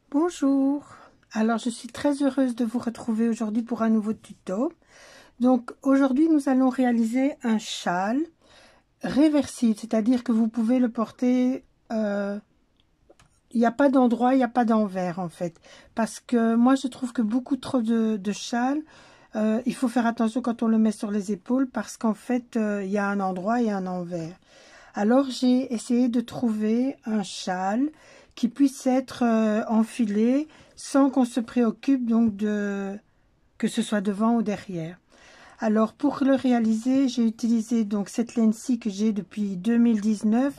Bonjour, alors je suis très heureuse de vous retrouver aujourd'hui pour un nouveau tuto. Donc aujourd'hui nous allons réaliser un châle réversible, c'est-à-dire que vous pouvez le porter, il n'y a pas d'endroit, il n'y a pas d'envers en fait. Parce que moi je trouve que beaucoup trop de châles, il faut faire attention quand on le met sur les épaules parce qu'en fait il y a un endroit et un envers. Alors j'ai essayé de trouver un châle qui puisse être enfilé sans qu'on se préoccupe donc de que ce soit devant ou derrière. Alors pour le réaliser, j'ai utilisé donc cette laine-ci que j'ai depuis 2019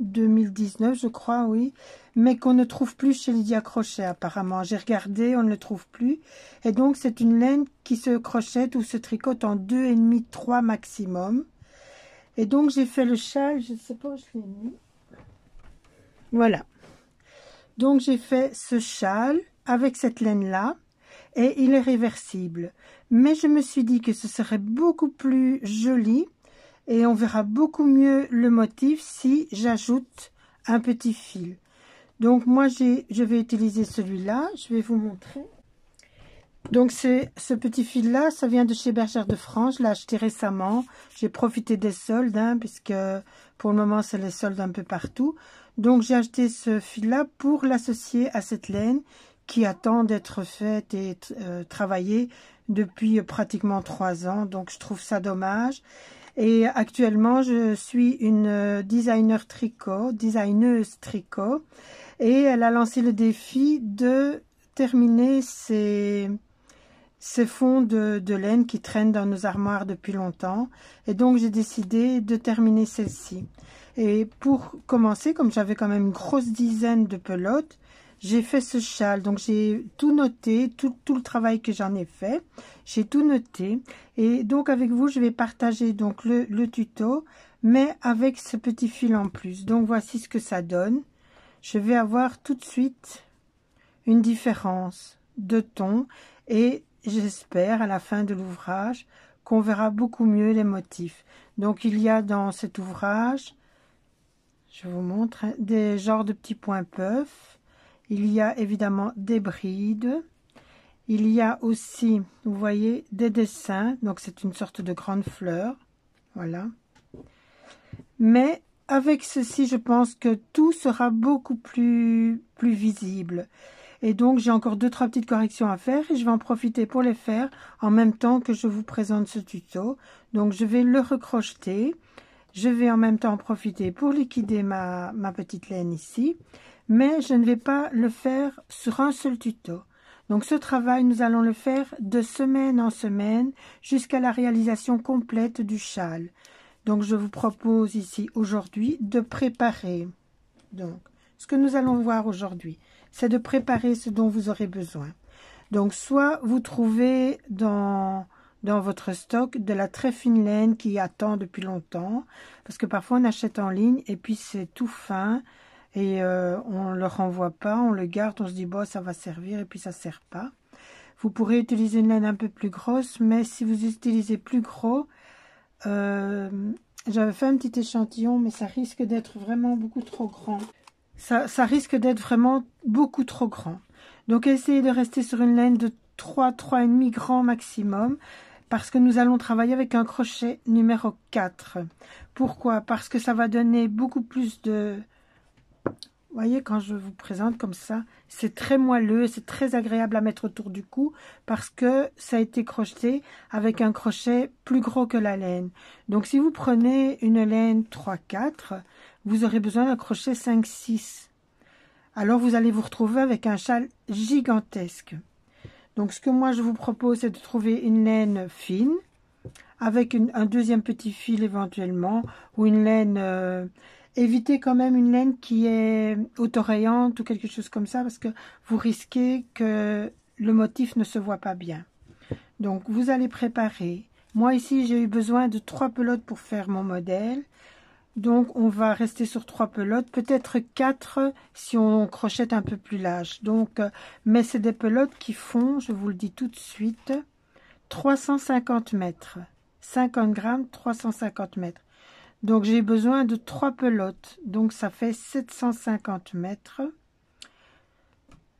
je crois, oui, mais qu'on ne trouve plus chez Lydia Crochet apparemment. J'ai regardé, on ne le trouve plus. Et donc c'est une laine qui se crochette ou se tricote en 2,5, 3 maximum. Et donc j'ai fait le châle, je ne sais pas où je l'ai mis. Voilà. Donc j'ai fait ce châle avec cette laine là et il est réversible. Mais je me suis dit que ce serait beaucoup plus joli et on verra beaucoup mieux le motif si j'ajoute un petit fil. Donc moi je vais utiliser celui-là, je vais vous montrer. Donc c'est ce petit fil là, ça vient de chez Bergère de France, je l'ai acheté récemment. J'ai profité des soldes, puisque pour le moment c'est les soldes un peu partout. Donc j'ai acheté ce fil là pour l'associer à cette laine qui attend d'être faite et travaillée depuis pratiquement 3 ans. Donc je trouve ça dommage. Et actuellement je suis une designeuse tricot et elle a lancé le défi de terminer ces fonds de laine qui traînent dans nos armoires depuis longtemps. Et donc j'ai décidé de terminer celle-ci. Et pour commencer, comme j'avais quand même une grosse dizaine de pelotes, j'ai fait ce châle. Donc j'ai tout noté, tout le travail que j'en ai fait, j'ai tout noté. Et donc avec vous je vais partager donc le tuto, mais avec ce petit fil en plus. Donc voici ce que ça donne. Je vais avoir tout de suite une différence de ton et j'espère à la fin de l'ouvrage qu'on verra beaucoup mieux les motifs. Donc il y a dans cet ouvrage, je vous montre, des genres de petits points puffs. Il y a évidemment des brides. Il y a aussi, vous voyez, des dessins. Donc c'est une sorte de grande fleur. Voilà. Mais avec ceci, je pense que tout sera beaucoup plus visible. Et donc, j'ai encore 2-3 petites corrections à faire et je vais en profiter pour les faire en même temps que je vous présente ce tuto. Donc, je vais le recrocheter. Je vais en même temps en profiter pour liquider ma petite laine ici. Mais je ne vais pas le faire sur un seul tuto. Donc, ce travail, nous allons le faire de semaine en semaine jusqu'à la réalisation complète du châle. Donc, je vous propose ici aujourd'hui de préparer. Donc, ce que nous allons voir aujourd'hui, c'est de préparer ce dont vous aurez besoin. Donc, soit vous trouvez dans votre stock de la très fine laine qui attend depuis longtemps, parce que parfois on achète en ligne et puis c'est tout fin et on ne le renvoie pas, on le garde, on se dit bon ça va servir et puis ça ne sert pas. Vous pourrez utiliser une laine un peu plus grosse, mais si vous utilisez plus gros, j'avais fait un petit échantillon, mais ça risque d'être vraiment beaucoup trop grand. Ça risque d'être vraiment beaucoup trop grand. Donc essayez de rester sur une laine de 3,5 grand maximum, parce que nous allons travailler avec un crochet numéro 4. Pourquoi? Parce que ça va donner beaucoup plus de... Vous voyez, quand je vous présente comme ça, c'est très moelleux, c'est très agréable à mettre autour du cou parce que ça a été crocheté avec un crochet plus gros que la laine. Donc, si vous prenez une laine 3-4, vous aurez besoin d'un crochet 5-6. Alors, vous allez vous retrouver avec un châle gigantesque. Donc, ce que moi, je vous propose, c'est de trouver une laine fine avec un deuxième petit fil éventuellement ou une laine... évitez quand même une laine qui est auto-rayante ou quelque chose comme ça parce que vous risquez que le motif ne se voit pas bien. Donc vous allez préparer. Moi ici j'ai eu besoin de 3 pelotes pour faire mon modèle. Donc on va rester sur 3 pelotes, peut-être 4 si on crochette un peu plus large. Donc, mais c'est des pelotes qui font, je vous le dis tout de suite, 350 mètres. 50 grammes, 350 mètres. Donc, j'ai besoin de 3 pelotes. Donc, ça fait 750 mètres.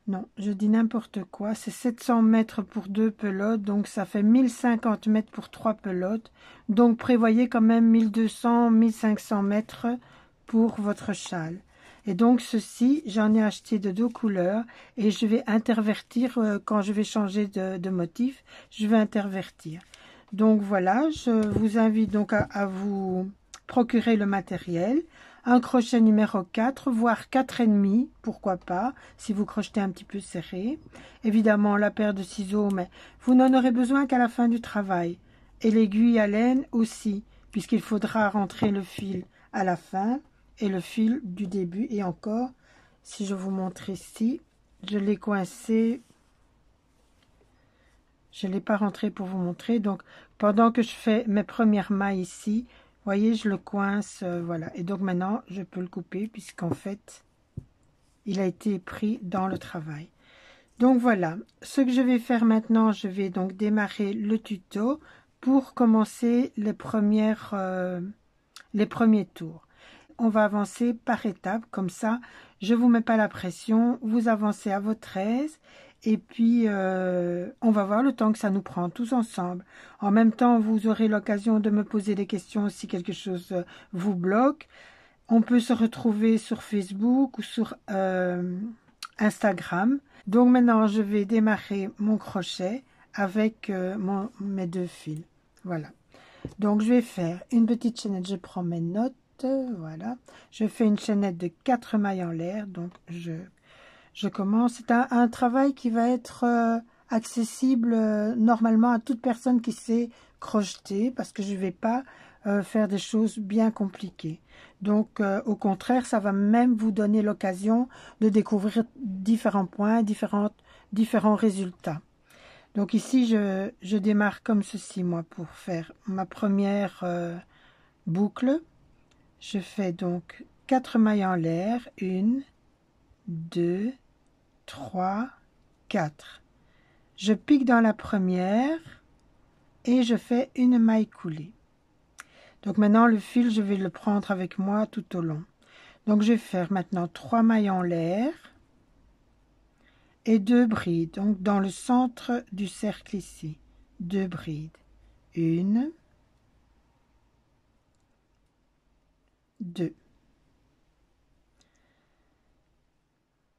Non, je dis n'importe quoi. C'est 700 mètres pour 2 pelotes, donc ça fait 1050 mètres pour 3 pelotes. Donc prévoyez quand même 1200, 1500 mètres pour votre châle. Et donc ceci, j'en ai acheté de 2 couleurs et je vais intervertir quand je vais changer de motif. Je vais intervertir. Donc voilà, je vous invite donc à vous procurer le matériel. Un crochet numéro 4, voire 4,5, pourquoi pas, si vous crochetez un petit peu serré. Évidemment, la paire de ciseaux, mais vous n'en aurez besoin qu'à la fin du travail. Et l'aiguille à laine aussi, puisqu'il faudra rentrer le fil à la fin et le fil du début. Et encore, si je vous montre ici, je l'ai coincé. Je ne l'ai pas rentré pour vous montrer. Donc, pendant que je fais mes premières mailles ici, voyez, je le coince, voilà. Et donc maintenant, je peux le couper puisqu'en fait, il a été pris dans le travail. Donc voilà, ce que je vais faire maintenant, je vais donc démarrer le tuto pour commencer les premiers tours. On va avancer par étapes, comme ça, je ne vous mets pas la pression, vous avancez à votre aise. Et puis, on va voir le temps que ça nous prend tous ensemble. En même temps, vous aurez l'occasion de me poser des questions si quelque chose vous bloque. On peut se retrouver sur Facebook ou sur Instagram. Donc maintenant, je vais démarrer mon crochet avec mes 2 fils. Voilà. Donc, je vais faire une petite chaînette. Je prends mes notes. Voilà. Je fais une chaînette de 4 mailles en l'air. Donc, je commence. C'est un travail qui va être accessible normalement à toute personne qui sait crocheter, parce que je ne vais pas faire des choses bien compliquées. Donc, au contraire, ça va même vous donner l'occasion de découvrir différents points, différents résultats. Donc ici, je démarre comme ceci, moi, pour faire ma première boucle. Je fais donc 4 mailles en l'air, 1, 2, 3, 4. Je pique dans la première et je fais une maille coulée. Donc maintenant le fil, je vais le prendre avec moi tout au long. Donc je vais faire maintenant 3 mailles en l'air et 2 brides. Donc dans le centre du cercle ici, 2 brides. 1, 2.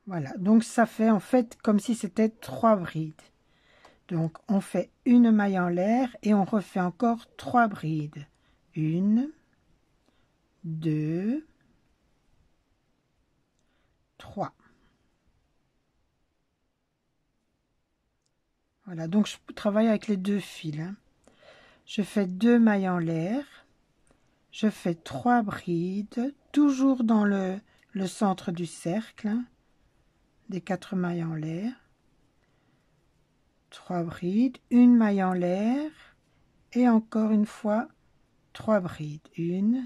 Voilà, donc ça fait en fait comme si c'était 3 brides. Donc on fait une maille en l'air et on refait encore 3 brides. 1, 2, 3. Voilà, donc je travaille avec les 2 fils. Je fais 2 mailles en l'air. Je fais 3 brides, toujours dans le centre du cercle, des 4 mailles en l'air. 3 brides, une maille en l'air et encore une fois 3 brides. 1,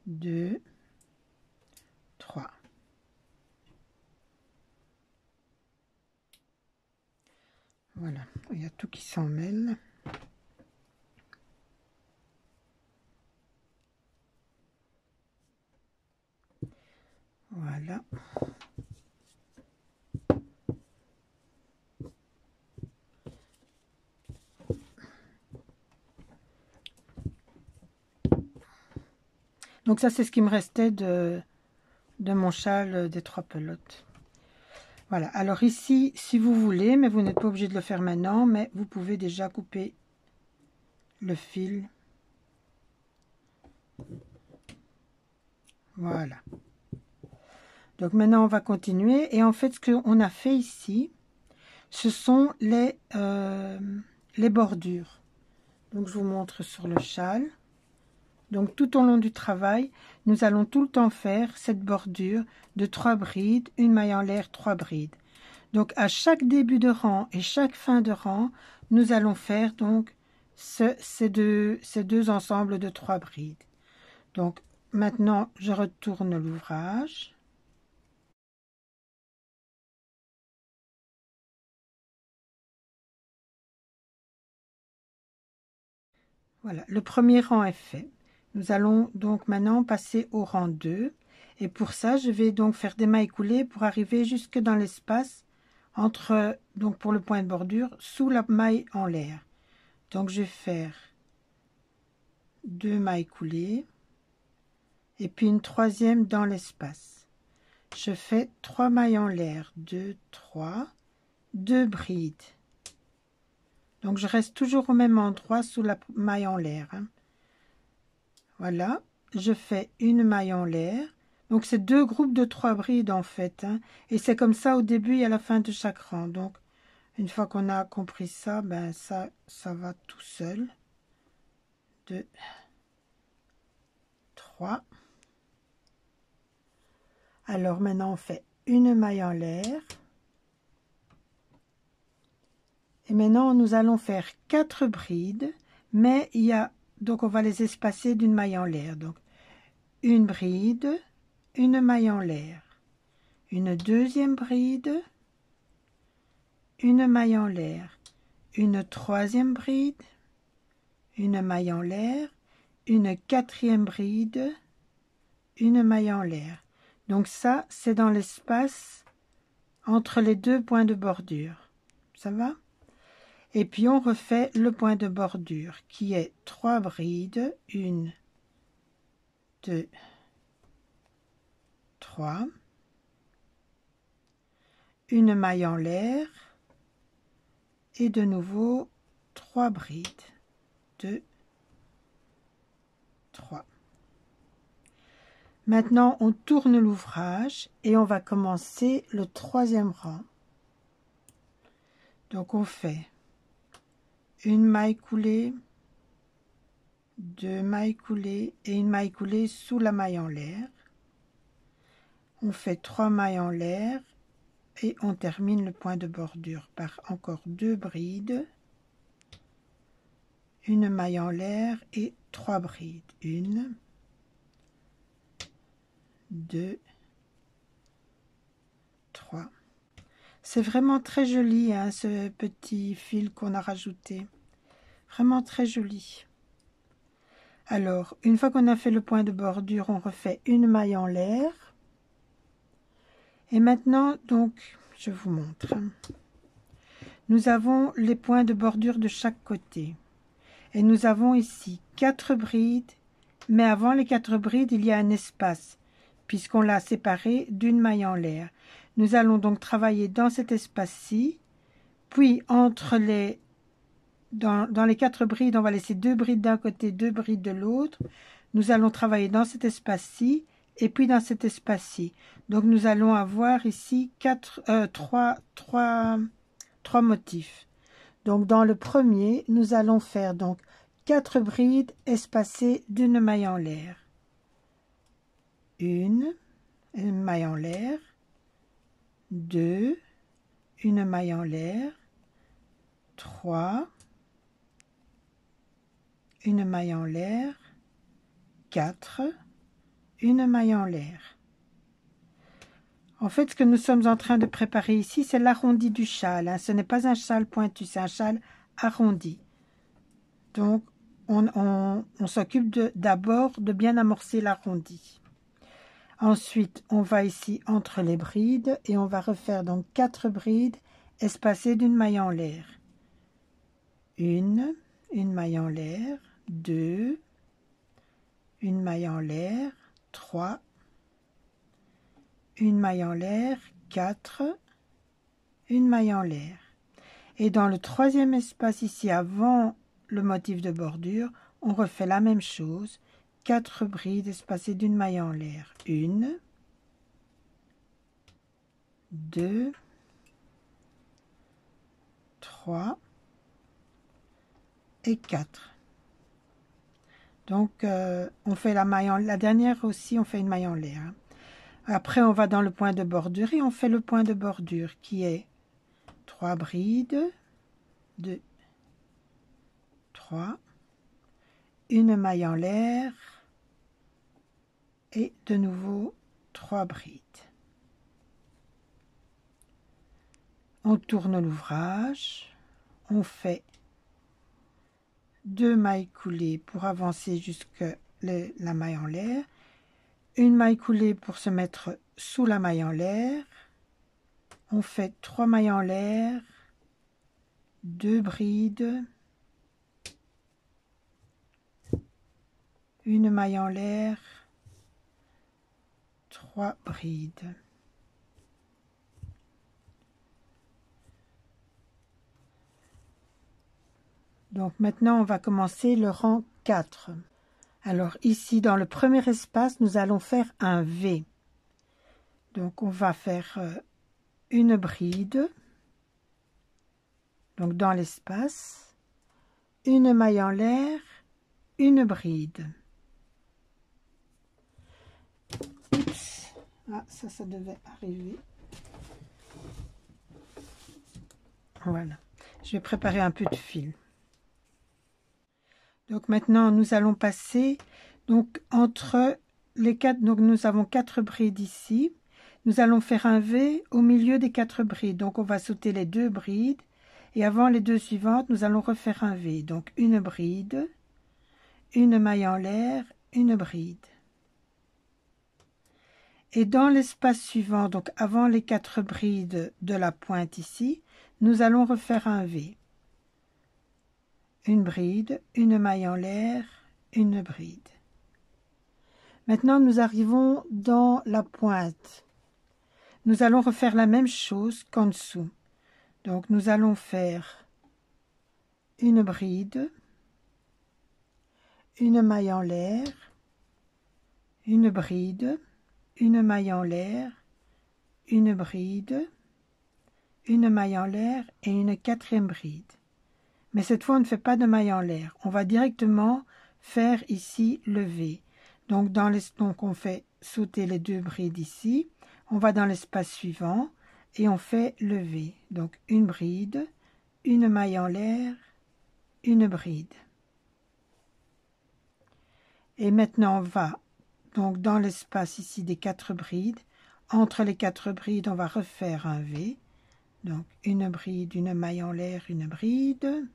2, 3. Voilà, il y a tout qui s'en mêle. Voilà. Donc ça, c'est ce qui me restait de mon châle des 3 pelotes. Voilà, alors ici, si vous voulez, mais vous n'êtes pas obligé de le faire maintenant, mais vous pouvez déjà couper le fil. Voilà. Donc maintenant, on va continuer. Et en fait, ce qu'on a fait ici, ce sont les bordures. Donc, je vous montre sur le châle. Donc, tout au long du travail, nous allons tout le temps faire cette bordure de 3 brides, une maille en l'air, 3 brides. Donc, à chaque début de rang et chaque fin de rang, nous allons faire donc ces deux ensembles de 3 brides. Donc, maintenant, je retourne l'ouvrage. Voilà, le premier rang est fait. Nous allons donc maintenant passer au rang 2. Et pour ça, je vais donc faire des mailles coulées pour arriver jusque dans l'espace entre, donc pour le point de bordure, sous la maille en l'air. Donc je vais faire 2 mailles coulées et puis une troisième dans l'espace. Je fais 3 mailles en l'air, 2, 3, 2 brides. Donc je reste toujours au même endroit sous la maille en l'air. Hein. Voilà, je fais une maille en l'air. Donc c'est 2 groupes de 3 brides en fait. Hein. Et c'est comme ça au début et à la fin de chaque rang. Donc une fois qu'on a compris ça, ben ça va tout seul. 2, 3. Alors maintenant on fait une maille en l'air. Et maintenant nous allons faire 4 brides, mais il y a donc on va les espacer d'une maille en l'air. Donc une bride, une maille en l'air, une deuxième bride, une maille en l'air, une troisième bride, une maille en l'air, une quatrième bride, une maille en l'air. Donc ça, c'est dans l'espace entre les 2 points de bordure. Ça va? Et puis on refait le point de bordure qui est 3 brides, 1, 2, 3, une maille en l'air et de nouveau 3 brides, 2, 3. Maintenant, on tourne l'ouvrage et on va commencer le 3e rang. Donc, on fait une maille coulée, 2 mailles coulées et une maille coulée sous la maille en l'air. On fait 3 mailles en l'air et on termine le point de bordure par encore 2 brides, une maille en l'air et 3 brides. 1, 2, 3. C'est vraiment très joli, hein, ce petit fil qu'on a rajouté. Vraiment très joli. Alors, une fois qu'on a fait le point de bordure, on refait une maille en l'air. Et maintenant, donc, je vous montre. Nous avons les points de bordure de chaque côté. Et nous avons ici 4 brides, mais avant les 4 brides, il y a un espace, puisqu'on l'a séparé d'une maille en l'air. Nous allons donc travailler dans cet espace-ci, puis entre les dans les 4 brides, on va laisser 2 brides d'un côté, 2 brides de l'autre. Nous allons travailler dans cet espace-ci et puis dans cet espace-ci. Donc nous allons avoir ici 3 motifs. Donc dans le premier, nous allons faire donc 4 brides espacées d'une maille en l'air. Une maille en l'air, 2, une maille en l'air, 3, une maille en l'air, 4, une maille en l'air. En fait, ce que nous sommes en train de préparer ici, c'est l'arrondi du châle. Hein. Ce n'est pas un châle pointu, c'est un châle arrondi. Donc, on s'occupe d'abord de bien amorcer l'arrondi. Ensuite, on va ici entre les brides et on va refaire donc 4 brides espacées d'une maille en l'air. Une maille en l'air, 2, une maille en l'air, 3, une maille en l'air, 4, une maille en l'air. Et dans le 3e espace ici, avant le motif de bordure, on refait la même chose, 4 brides espacées d'une maille en l'air. 1, 2, 3 et 4. Donc, on fait la dernière aussi, on fait une maille en l'air. Hein. Après, on va dans le point de bordure et on fait le point de bordure qui est 3 brides, 2, 3, une maille en l'air et de nouveau 3 brides. On tourne l'ouvrage, on fait 2 mailles coulées pour avancer jusqu'à la maille en l'air, une maille coulée pour se mettre sous la maille en l'air. On fait 3 mailles en l'air, 2 brides, une maille en l'air, 3 brides. Donc maintenant on va commencer le rang 4. Alors ici dans le premier espace nous allons faire un V. Donc on va faire une bride, donc dans l'espace, une maille en l'air, une bride. Oups. Ah, ça devait arriver. Voilà. Je vais préparer un peu de fil. Donc maintenant, nous allons passer donc entre les 4. Donc nous avons 4 brides ici. Nous allons faire un V au milieu des 4 brides. Donc on va sauter les 2 brides. Et avant les 2 suivantes, nous allons refaire un V. Donc une bride, une maille en l'air, une bride. Et dans l'espace suivant, donc avant les 4 brides de la pointe ici, nous allons refaire un V. Une bride, une maille en l'air, une bride. Maintenant, nous arrivons dans la pointe. Nous allons refaire la même chose qu'en dessous. Donc, nous allons faire une bride, une maille en l'air, une bride, une maille en l'air, une bride, une maille en l'air et une 4e bride. Mais cette fois, on ne fait pas de maille en l'air. On va directement faire ici le V. Donc, donc on fait sauter les 2 brides ici. On va dans l'espace suivant et on fait le V. Donc, une bride, une maille en l'air, une bride. Et maintenant, on va donc dans l'espace ici des 4 brides. Entre les 4 brides, on va refaire un V. Donc, une bride, une maille en l'air, une bride.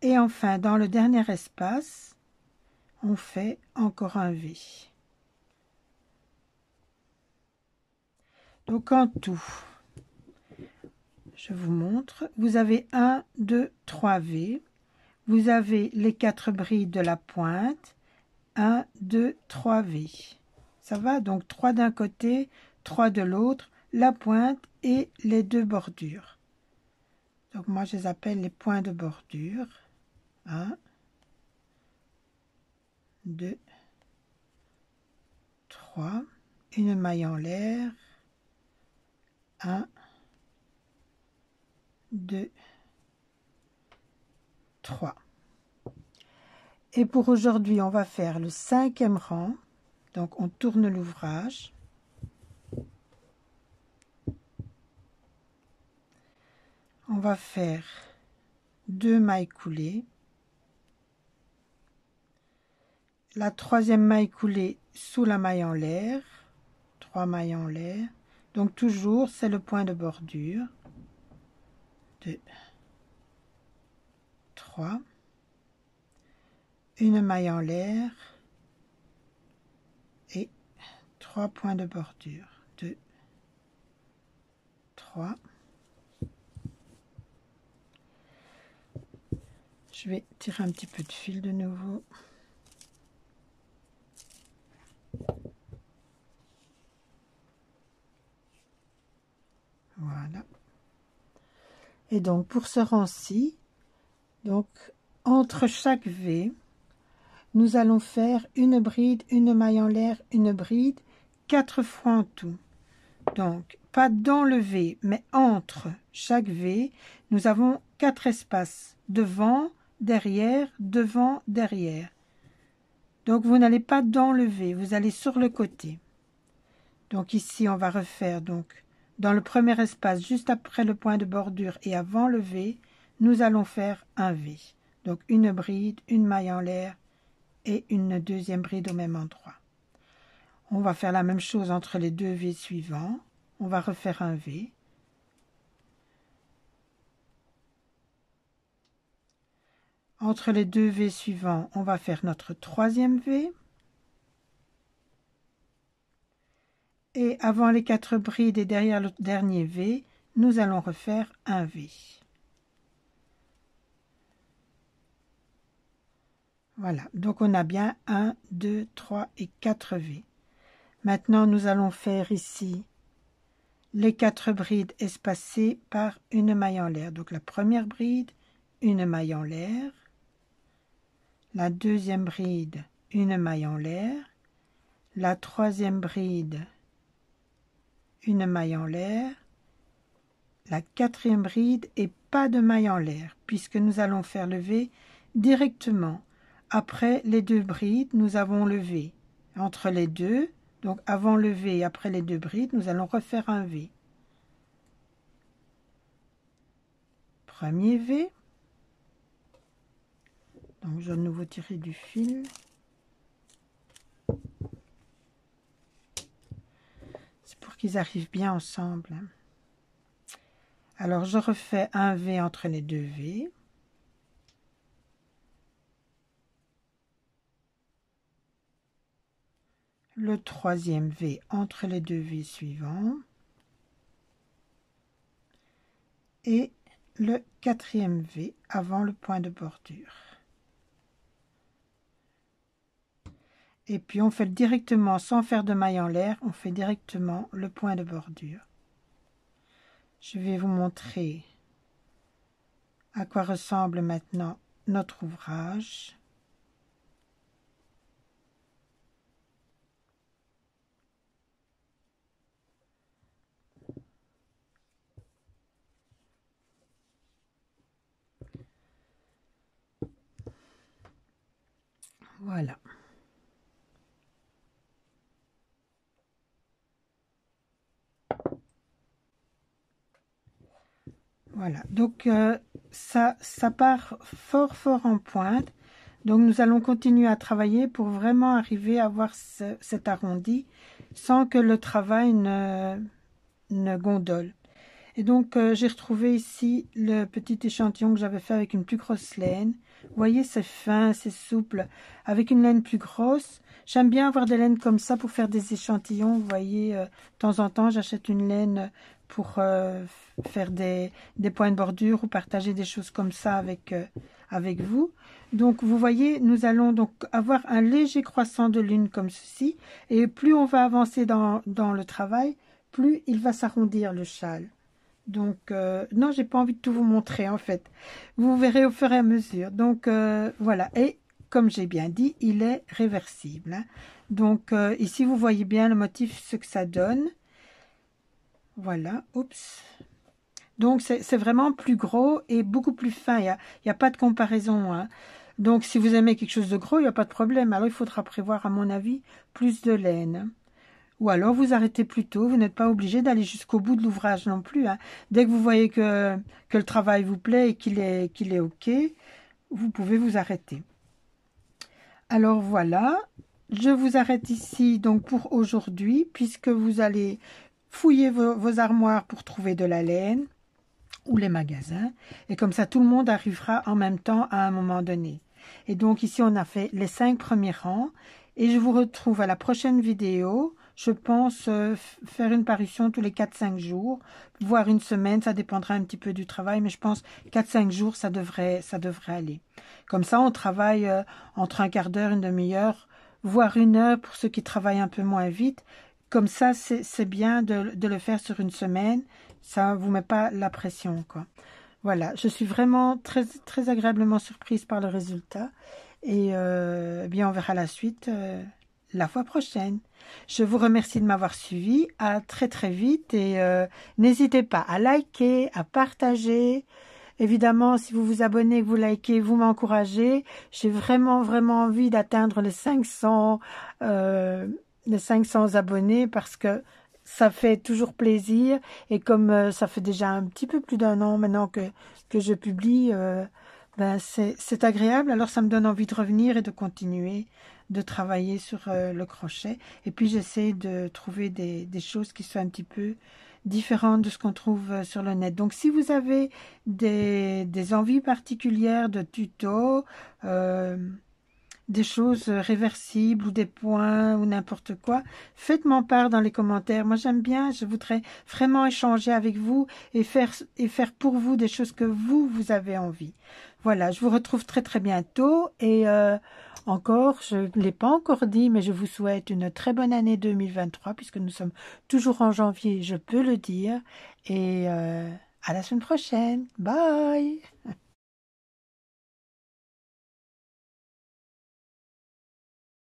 Et enfin, dans le dernier espace, on fait encore un V. Donc en tout, je vous montre, vous avez 1, 2, 3 V. Vous avez les 4 brides de la pointe, 1, 2, 3 V. Ça va? Donc 3 d'un côté, 3 de l'autre, la pointe et les 2 bordures. Donc moi, je les appelle les points de bordure. 1, 2, 3, une maille en l'air, 1, 2, 3. Et pour aujourd'hui, on va faire le 5e rang. Donc on tourne l'ouvrage. On va faire 2 mailles coulées. La 3e maille coulée sous la maille en l'air, 3 mailles en l'air. Donc toujours, c'est le point de bordure. 2, 3. Une maille en l'air et 3 points de bordure. 2, 3. Je vais tirer un petit peu de fil de nouveau. Voilà. Et donc pour ce rang-ci, donc entre chaque V, nous allons faire une bride, une maille en l'air, une bride, 4 fois en tout. Donc pas dans le V, mais entre chaque V, nous avons 4 espaces, devant, derrière, devant, derrière. Donc vous n'allez pas dans le V, vous allez sur le côté. Donc ici on va refaire donc dans le premier espace, juste après le point de bordure et avant le V, nous allons faire un V. Donc une bride, une maille en l'air et une 2e bride au même endroit. On va faire la même chose entre les 2 V suivants. On va refaire un V. Entre les 2 V suivants, on va faire notre 3e V. Et avant les 4 brides et derrière le dernier V, nous allons refaire un V. Voilà, donc on a bien 1, 2, 3 et 4 V. Maintenant, nous allons faire ici les 4 brides espacées par une maille en l'air. Donc la première bride, une maille en l'air. La deuxième bride, une maille en l'air. La troisième bride, une maille en l'air. La quatrième bride et pas de maille en l'air, puisque nous allons faire le V directement. Après les 2 brides, nous avons le V. Entre les deux, donc avant le V et après les 2 brides, nous allons refaire un V. Premier V. Donc je vais de nouveau tirer du fil. C'est pour qu'ils arrivent bien ensemble. Alors je refais un V entre les 2 V. Le troisième V entre les 2 V suivants. Et le quatrième V avant le point de bordure. Et puis on fait directement, sans faire de maille en l'air, on fait directement le point de bordure. Je vais vous montrer à quoi ressemble maintenant notre ouvrage. Voilà. Voilà, donc ça part fort en pointe. Donc nous allons continuer à travailler pour vraiment arriver à avoir cet arrondi sans que le travail ne gondole. Et donc j'ai retrouvé ici le petit échantillon que j'avais fait avec une plus grosse laine. Vous voyez, c'est fin, c'est souple, avec une laine plus grosse. J'aime bien avoir des laines comme ça pour faire des échantillons. Vous voyez, de temps en temps, j'achète une laine pour faire des points de bordure ou partager des choses comme ça avec vous. Donc, vous voyez, nous allons donc avoir un léger croissant de lune comme ceci. Et plus on va avancer dans le travail, plus il va s'arrondir le châle. Donc, non, j'ai pas envie de tout vous montrer, en fait. Vous verrez au fur et à mesure. Donc, voilà. Et, comme j'ai bien dit, il est réversible. Hein. Donc, ici, vous voyez bien le motif, ce que ça donne. Voilà. Oups. Donc, c'est vraiment plus gros et beaucoup plus fin. Il y a pas de comparaison. Hein. Donc, si vous aimez quelque chose de gros, il n'y a pas de problème. Alors, il faudra prévoir, à mon avis, plus de laine. Ou alors vous arrêtez plus tôt, vous n'êtes pas obligé d'aller jusqu'au bout de l'ouvrage non plus. Hein. Dès que vous voyez que le travail vous plaît et qu'il est OK, vous pouvez vous arrêter. Alors voilà, je vous arrête ici donc pour aujourd'hui, puisque vous allez fouiller vos armoires pour trouver de la laine ou les magasins. Et comme ça, tout le monde arrivera en même temps à un moment donné. Et donc ici, on a fait les 5 premiers rangs. Et je vous retrouve à la prochaine vidéo. Je pense faire une parution tous les 4-5 jours, voire une semaine, ça dépendra un petit peu du travail, mais je pense 4-5 jours, ça devrait aller. Comme ça, on travaille entre un quart d'heure, une demi-heure, voire 1 heure pour ceux qui travaillent un peu moins vite. Comme ça, c'est bien de le faire sur une semaine, ça ne vous met pas la pression, quoi. Voilà, je suis vraiment très agréablement surprise par le résultat. Et bien, on verra la suite la fois prochaine. Je vous remercie de m'avoir suivi. À très vite. Et n'hésitez pas à liker, à partager. Évidemment, si vous vous abonnez, que vous likez, vous m'encouragez. J'ai vraiment envie d'atteindre les 500 abonnés parce que ça fait toujours plaisir. Et comme ça fait déjà un petit peu plus d'1 an maintenant que je publie... ben c'est agréable, alors ça me donne envie de revenir et de continuer de travailler sur le crochet. Et puis j'essaie de trouver des choses qui soient un petit peu différentes de ce qu'on trouve sur le net. Donc si vous avez des envies particulières de tutos, des choses réversibles ou des points ou n'importe quoi, faites-m'en part dans les commentaires. Moi, j'aime bien, je voudrais vraiment échanger avec vous et faire pour vous des choses que vous avez envie. Voilà, je vous retrouve très très bientôt et encore, je ne l'ai pas encore dit, mais je vous souhaite une très bonne année 2023 puisque nous sommes toujours en janvier, je peux le dire. Et à la semaine prochaine. Bye!